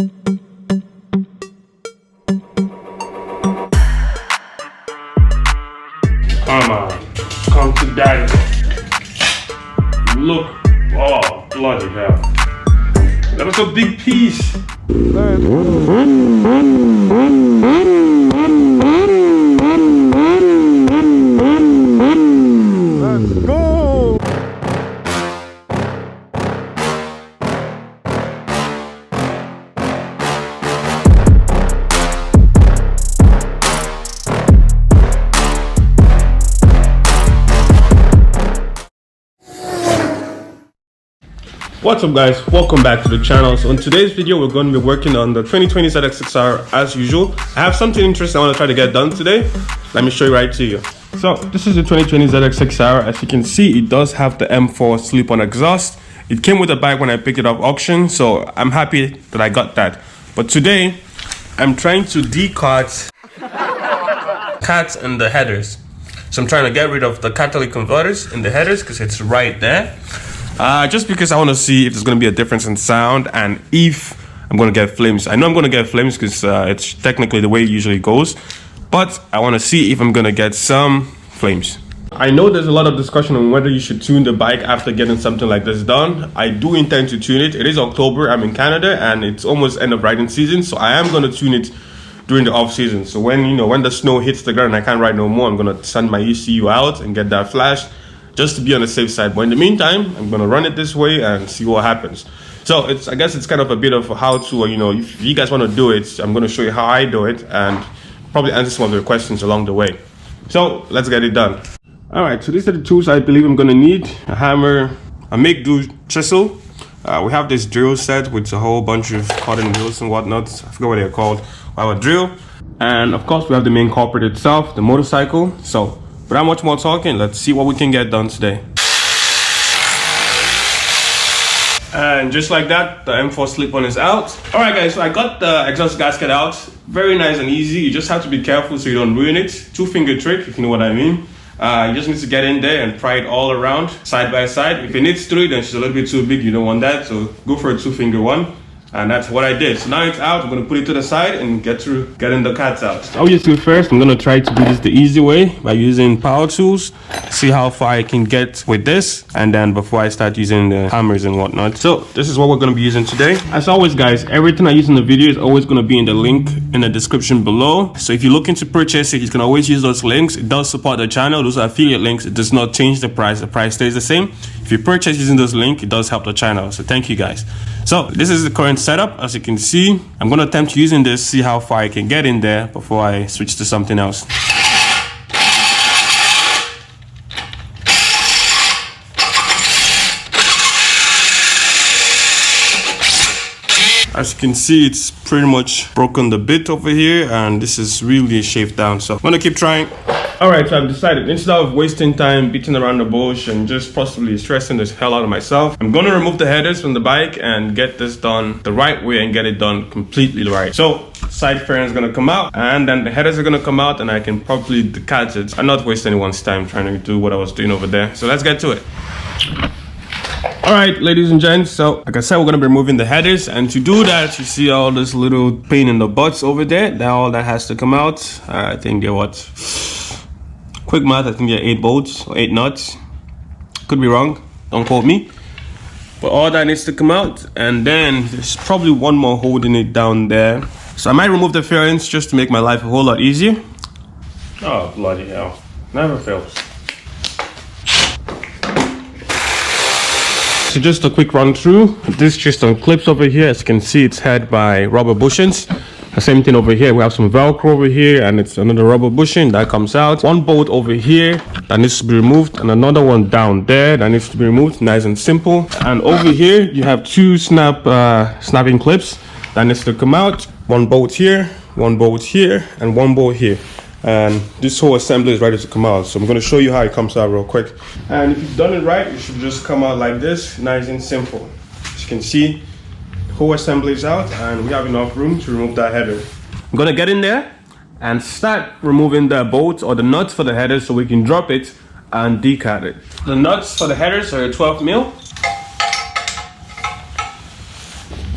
Come on, come to daddy. Look, oh, bloody hell. That was a big piece. Let's go. What's up guys, welcome back to the channel. So in today's video we're going to be working on the 2020 ZX6R as usual. I have something interesting I want to try to get done today. Let me show you right to you. So this is the 2020 ZX6R. As you can see, it does have the M4 slip-on exhaust. It came with the bike when I picked it up auction, so I'm happy that I got that. But today I'm trying to decat cats in the headers. So I'm trying to get rid of the catalytic converters in the headers because it's right there. Just because I want to see if there's going to be a difference in sound and if I'm going to get flames. I know I'm going to get flames because it's technically the way it usually goes, but I want to see if I'm going to get some flames. I know there's a lot of discussion on whether you should tune the bike after getting something like this done. I do intend to tune it. It is October, I'm in Canada, and it's almost end of riding season, so I am going to tune it during the off season. So when the snow hits the ground and I can't ride no more, I'm going to send my ECU out and get that flashed, just to be on the safe side. But in the meantime, I'm gonna run it this way and see what happens. So I guess it's kind of a bit of how to, if you guys want to do it, I'm gonna show you how I do it and probably answer some of your questions along the way. So let's get it done. All right, so these are the tools I believe I'm gonna need: a hammer, a make-do chisel. We have this drill set with a whole bunch of cotton drills and whatnot. I forgot what they're called. We have a drill, and of course we have the main culprit itself, the motorcycle. So without much more talking, let's see what we can get done today. And just like that, the M4 slip-on is out. All right guys, so I got the exhaust gasket out. Very nice and easy. You just have to be careful so you don't ruin it. Two-finger trick, if you know what I mean. You just need to get in there and pry it all around, side by side. If it needs three, then she's a little bit too big, you don't want that, so go for a two-finger one. And that's what I did. So now it's out. I'm gonna put it to the side and getting the cats out. Obviously first, I'm gonna try to do this the easy way by using power tools. See how far I can get with this, and then before I start using the hammers and whatnot. So this is what we're gonna be using today. As always guys, everything I use in the video is always gonna be in the link in the description below. So if you're looking to purchase it, you can always use those links. It does support the channel. Those are affiliate links. It does not change the price. The price stays the same. If you purchase using those links, it does help the channel. So thank you guys. So this is the current setup. As you can see, I'm going to attempt using this, see how far I can get in there before I switch to something else. As you can see, it's pretty much broken the bit over here, and this is really shaved down. So I'm going to keep trying. Alright, so I've decided, instead of wasting time beating around the bush and just possibly stressing the hell out of myself, I'm going to remove the headers from the bike and get this done the right way and get it done completely right. So side fairing is going to come out, and then the headers are going to come out, and I can probably decat it and not waste anyone's time trying to do what I was doing over there. So let's get to it. Alright, ladies and gents, so like I said, we're going to be removing the headers, and to do that, you see all this little pain in the butts over there. Now all that has to come out. I think they're what? Quick math, I think there are 8 bolts or 8 nuts. Could be wrong, don't quote me. But all that needs to come out, and then there's probably one more holding it down there. So I might remove the fairings just to make my life a whole lot easier. Oh, bloody hell. Never fails. So just a quick run through. This just clips over here. As you can see, it's held by rubber bushings. The same thing over here. We have some Velcro over here, and it's another rubber bushing that comes out. One bolt over here that needs to be removed, and another one down there that needs to be removed. Nice and simple. And over here you have 2 snapping clips that needs to come out. One bolt here, and one bolt here. And this whole assembly is ready to come out. So I'm going to show you how it comes out real quick. And if you've done it right, it should just come out like this, nice and simple. As you can see, whole assembly is out, and we have enough room to remove that header. I'm gonna get in there and start removing the bolts or the nuts for the header so we can drop it and decat it. The nuts for the headers are 12 mil.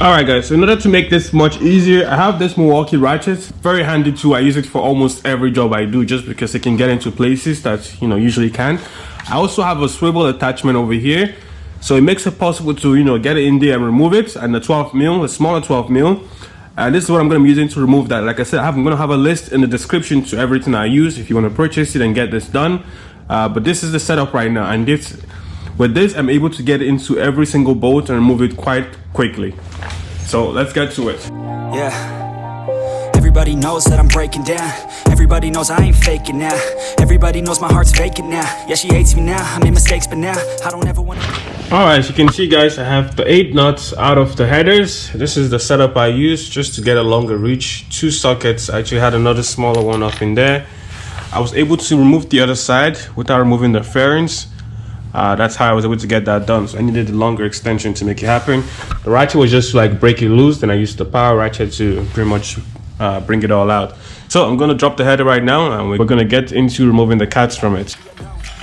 Alright guys, so in order to make this much easier, I have this Milwaukee Ratchet. Very handy too. I use it for almost every job I do just because it can get into places that, you know, usually can't. I also have a swivel attachment over here, so it makes it possible to, you know, get it in there and remove it. And the 12 mil, the smaller 12 mil. And this is what I'm going to be using to remove that. Like I said, I'm going to have a list in the description to everything I use if you want to purchase it and get this done. But this is the setup right now, and with this I'm able to get into every single bolt and remove it quite quickly. So let's get to it. Yeah, everybody knows that I'm breaking down. Everybody knows I ain't faking now. Everybody knows my heart's vacant now. Yeah, she hates me now. I made mistakes, but now I don't ever want to. Alright, as you can see guys, I have the 8 nuts out of the headers. This is the setup I use just to get a longer reach. 2 sockets. I actually had another smaller one up in there. I was able to remove the other side without removing the fairings. That's how I was able to get that done. So I needed a longer extension to make it happen. The ratchet was just to like break it loose, then I used the power ratchet to pretty much bring it all out. So I'm gonna drop the header right now, and we're gonna get into removing the cats from it.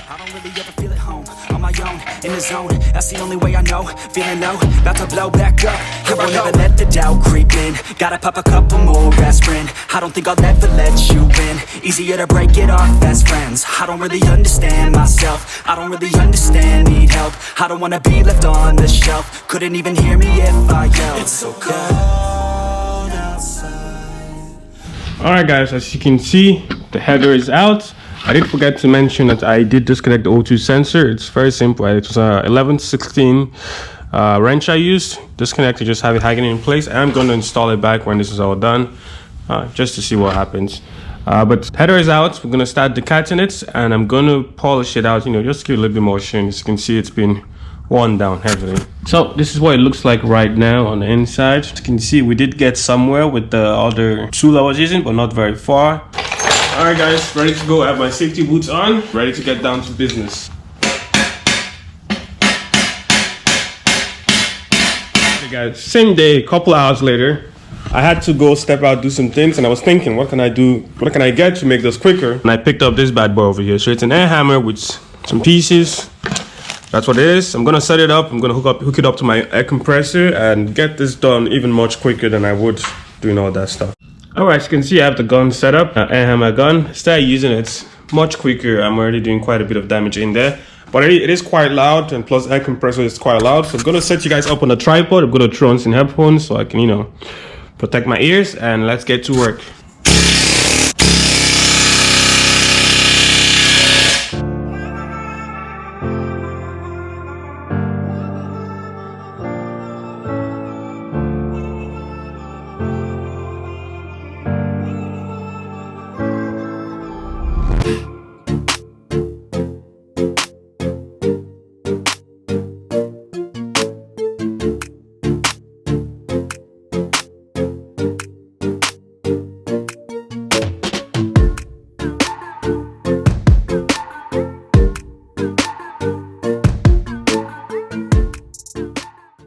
I don't really ever feel at home, on my own, in the zone. That's the only way I know, feeling low, about to blow back up. Here I never let the doubt creep in. Gotta pop a couple more aspirin. I don't think I'll ever let you in. Easier to break it off best friends. I don't really understand myself. I don't really understand, need help. I don't wanna be left on the shelf. Couldn't even hear me if I yelled. It's so cold outside. Alright guys, as you can see, the header is out. I did forget to mention that I did disconnect the O2 sensor. It's very simple. It was a 11/16 wrench I used. Disconnect to just have it hanging in place. I'm going to install it back when this is all done, just to see what happens. But header is out. We're going to start decatting it, and I'm going to polish it out, you know, just to give it a little bit more shine. As you can see, it's been worn down heavily. So this is what it looks like right now on the inside. As you can see, we did get somewhere with the other tool I was using, but not very far. Alright guys, ready to go. I have my safety boots on, ready to get down to business. Okay guys, same day, a couple hours later, I had to go step out, do some things, and I was thinking, what can I do, what can I get to make this quicker? And I picked up this bad boy over here. So it's an air hammer with some pieces. That's what it is. I'm gonna set it up, I'm gonna hook it up to my air compressor and get this done even much quicker than I would doing all that stuff. Alright, as you can see, I have the gun set up, air hammer gun. Start using it much quicker. I'm already doing quite a bit of damage in there, but it is quite loud, and plus air compressor is quite loud. So I'm gonna set you guys up on a tripod. I'm gonna throw on some headphones so I can, you know, protect my ears, and let's get to work.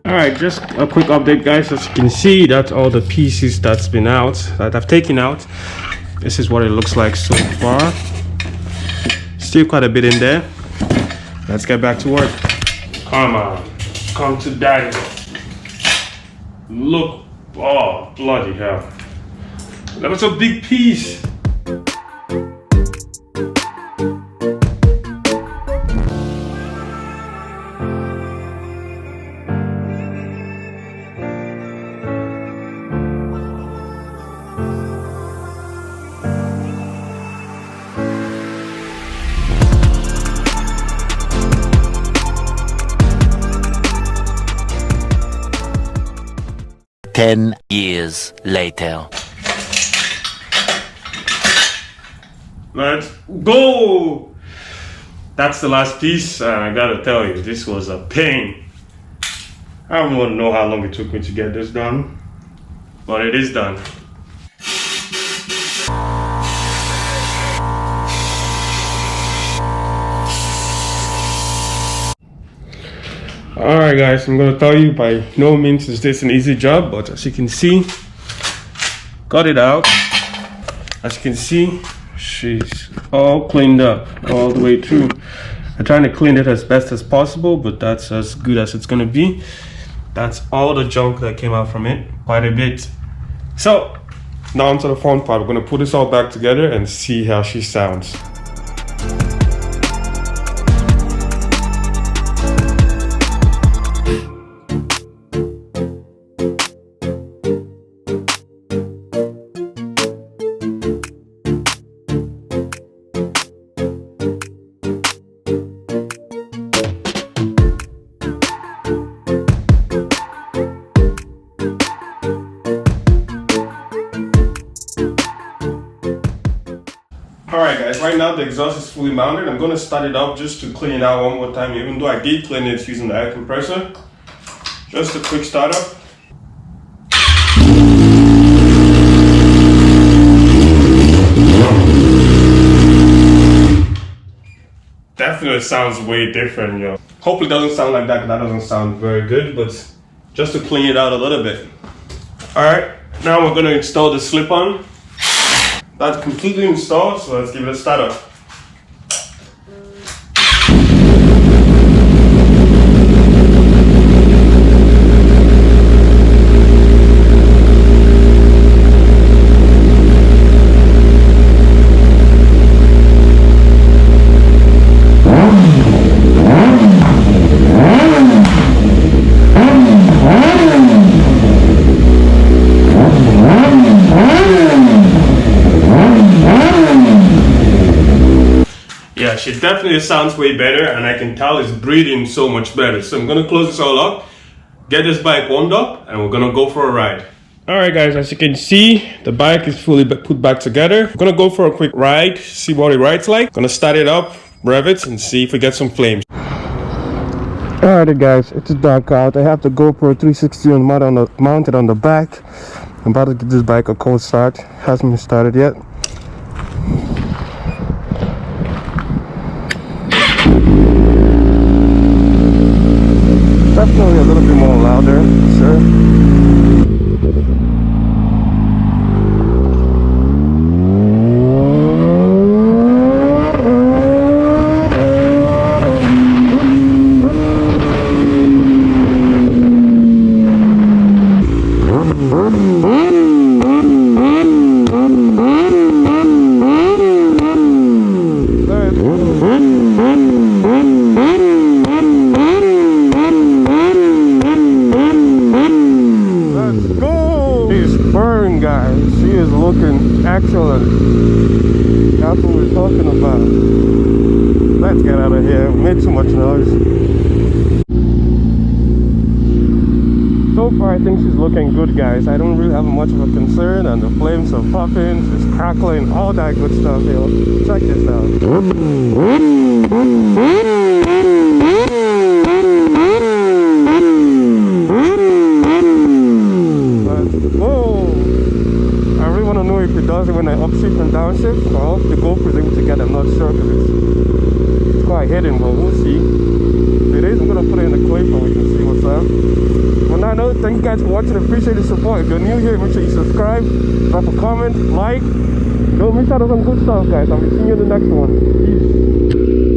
Alright, just a quick update guys. As you can see, that's all the pieces that I've taken out. This is what it looks like so far. Still quite a bit in there. Let's get back to work. Come on, come to daddy. Look, oh bloody hell, that was a big piece. Ten years later. Let's go! That's the last piece, and I gotta tell you, this was a pain. I don't want to know how long it took me to get this done, but it is done. Alright guys, I'm gonna tell you, by no means is this an easy job, but as you can see, got it out. As you can see, she's all cleaned up all the way through. I'm trying to clean it as best as possible, but that's as good as it's gonna be. That's all the junk that came out from it, quite a bit. So now onto the fun part. We're gonna put this all back together and see how she sounds. Alright guys, right now the exhaust is fully mounted. I'm going to start it up just to clean it out one more time, even though I did clean it using the air compressor. Just a quick startup. Definitely sounds way different, yo. Hopefully it doesn't sound like that, because that doesn't sound very good, but just to clean it out a little bit. Alright, now we're going to install the slip-on. That's completely installed, so let's give it a start up. Yeah, she definitely sounds way better, and I can tell it's breathing so much better. So I'm gonna close this all up, get this bike warmed up, and we're gonna go for a ride. Alright guys, as you can see, the bike is fully put back together. We're gonna go for a quick ride, see what it rides like. Gonna start it up, rev it, and see if we get some flames. Alright guys, it's dark out. I have the GoPro 360 mounted on the back. I'm about to give this bike a cold start. Hasn't been started yet. Definitely a little bit more louder, sure. Excellent. That's what we're talking about. Let's get out of here. We made too much noise. So far I think she's looking good guys. I don't really have much of a concern, and the flames are popping, it's crackling, all that good stuff here. Check this out. If it does it when I upshift and downshift, so I hope the GoPro is able to get. I'm not sure because it's quite hidden, but we'll see. If it is, I'm gonna put it in the clip and we can see what's up. On that note, thank you guys for watching. Appreciate the support. If you're new here, make sure you subscribe, drop a comment, like. Don't miss out on some good stuff, guys. I'll be seeing you in the next one. Peace.